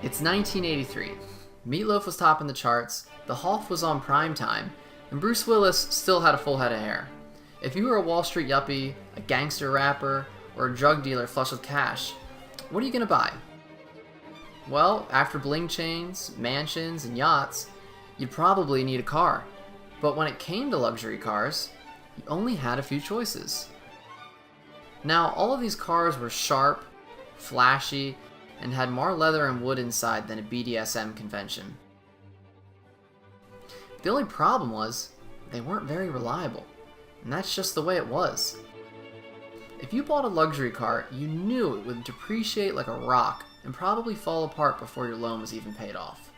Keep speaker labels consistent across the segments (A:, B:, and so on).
A: It's 1983. Meatloaf was topping the charts, the Hoff was on prime time, and Bruce Willis still had a full head of hair. If you were a Wall Street yuppie, a gangster rapper, or a drug dealer flush with cash, what are you gonna buy? Well, after bling chains, mansions, and yachts, you'd probably need a car. But when it came to luxury cars, you only had a few choices. Now, all of these cars were sharp, flashy, and had more leather and wood inside than a BDSM convention. The only problem was, they weren't very reliable, and that's just the way it was. If you bought a luxury car, you knew it would depreciate like a rock and probably fall apart before your loan was even paid off.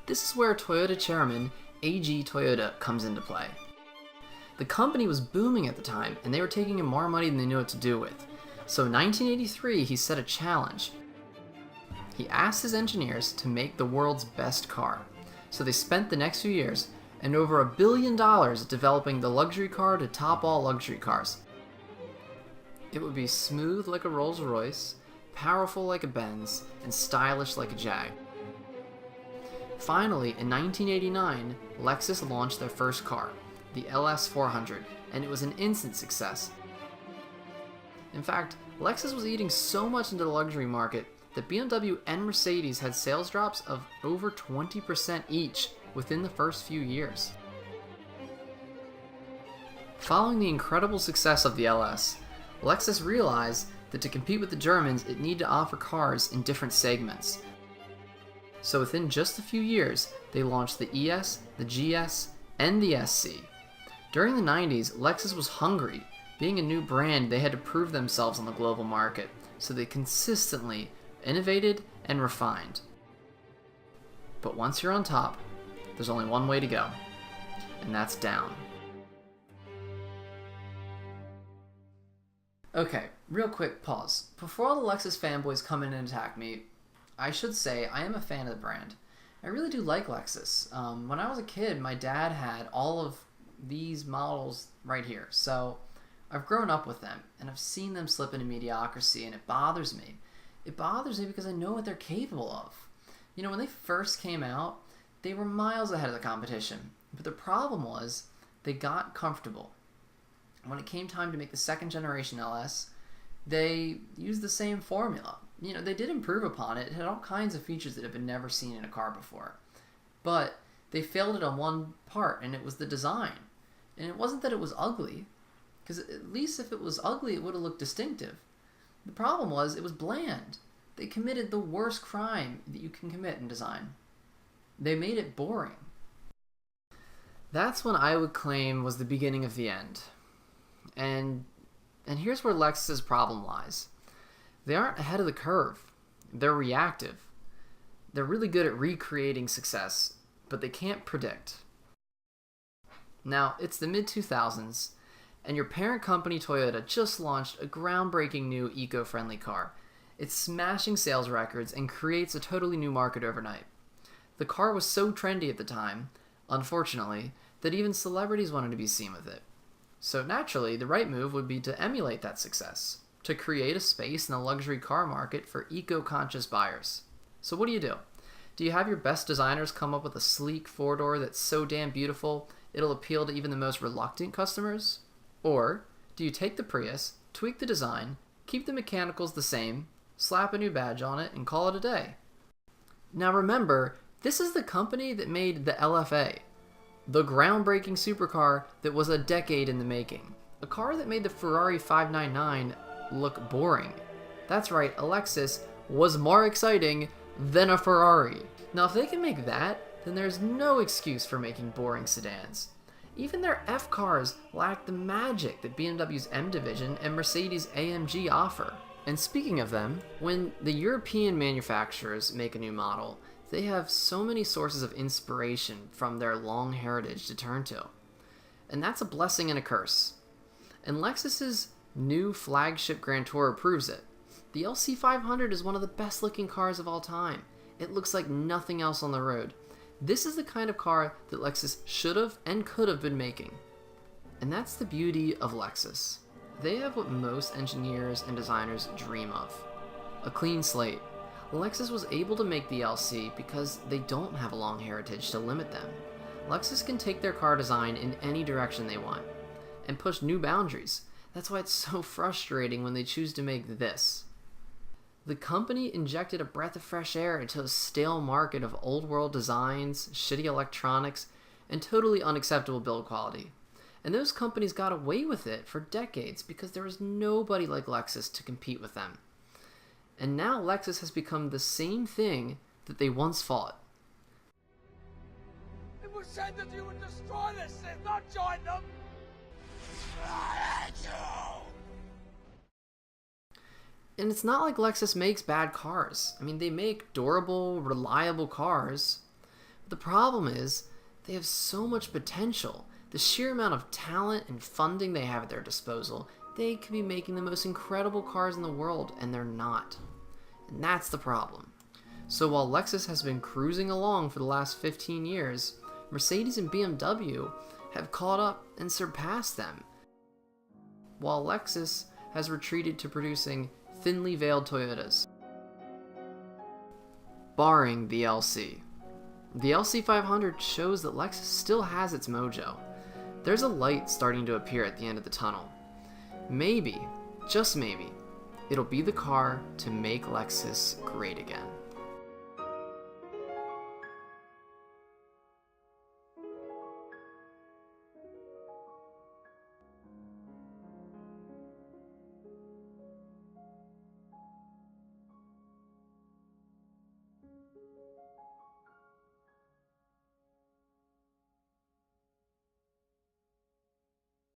A: This is where Toyota chairman AG Toyota comes into play. The company was booming at the time, and they were taking in more money than they knew what to do with. So in 1983, he set a challenge. He asked his engineers to make the world's best car. So they spent the next few years and over $1 billion developing the luxury car to top all luxury cars. It would be smooth like a Rolls Royce, powerful like a Benz, and stylish like a Jag. Finally, in 1989, Lexus launched their first car, the LS 400, and it was an instant success. In fact, Lexus was eating so much into the luxury market that BMW and Mercedes had sales drops of over 20% each within the first few years. Following the incredible success of the LS, Lexus realized that to compete with the Germans, it needed to offer cars in different segments. So within just a few years, they launched the ES, the GS, and the SC. During the 90s, Lexus was hungry. Being a new brand, they had to prove themselves on the global market, so they consistently innovated and refined. But once you're on top, there's only one way to go, and that's down. Okay, real quick pause. Before all the Lexus fanboys come in and attack me, I should say I am a fan of the brand. I really do like Lexus. When I was a kid, my dad had all of these models right here, so I've grown up with them, and I've seen them slip into mediocrity, and it bothers me. It bothers me because I know what they're capable of. You know, when they first came out, they were miles ahead of the competition, but the problem was they got comfortable. When it came time to make the second generation LS, they used the same formula. You know, they did improve upon it. It had all kinds of features that have been never seen in a car before. But they failed it on one part, and it was the design. And it wasn't that it was ugly, because at least if it was ugly, it would have looked distinctive. The problem was it was bland. They committed the worst crime that you can commit in design. They made it boring. That's when I would claim was the beginning of the end. And here's where Lexus's problem lies. They aren't ahead of the curve. They're reactive. They're really good at recreating success, but they can't predict. Now, it's the mid-2000s, and your parent company Toyota just launched a groundbreaking new eco-friendly car. It's smashing sales records and creates a totally new market overnight. The car was so trendy at the time, unfortunately, that even celebrities wanted to be seen with it. So naturally, the right move would be to emulate that success, to create a space in the luxury car market for eco-conscious buyers. So what do? Do you have your best designers come up with a sleek four-door that's so damn beautiful it'll appeal to even the most reluctant customers? Or do you take the Prius, tweak the design, keep the mechanicals the same, slap a new badge on it, and call it a day? Now remember, this is the company that made the LFA, the groundbreaking supercar that was a decade in the making. A car that made the Ferrari 599 look boring. That's right, a Lexus was more exciting than a Ferrari. Now if they can make that, then there's no excuse for making boring sedans. Even their F cars lack the magic that BMW's M Division and Mercedes AMG offer. And speaking of them, when the European manufacturers make a new model, they have so many sources of inspiration from their long heritage to turn to. And that's a blessing and a curse. And Lexus's new flagship Grand Tourer proves it. The LC500 is one of the best looking cars of all time. It looks like nothing else on the road. This is the kind of car that Lexus should have and could have been making. And that's the beauty of Lexus. They have what most engineers and designers dream of. A clean slate. Lexus was able to make the LC because they don't have a long heritage to limit them. Lexus can take their car design in any direction they want and push new boundaries. That's why it's so frustrating when they choose to make this. The company injected a breath of fresh air into a stale market of old world designs, shitty electronics, and totally unacceptable build quality. And those companies got away with it for decades because there was nobody like Lexus to compete with them. And now Lexus has become the same thing that they once fought.
B: It was said that you would destroy this thing, not join them! I hate you!
A: And it's not like Lexus makes bad cars. I mean, they make durable, reliable cars. But the problem is, they have so much potential. The sheer amount of talent and funding they have at their disposal, they could be making the most incredible cars in the world, and they're not. And that's the problem. So while Lexus has been cruising along for the last 15 years, Mercedes and BMW have caught up and surpassed them, while Lexus has retreated to producing thinly veiled Toyotas. Barring the LC. The LC500 shows that Lexus still has its mojo. There's a light starting to appear at the end of the tunnel. Maybe, just maybe, it'll be the car to make Lexus great again.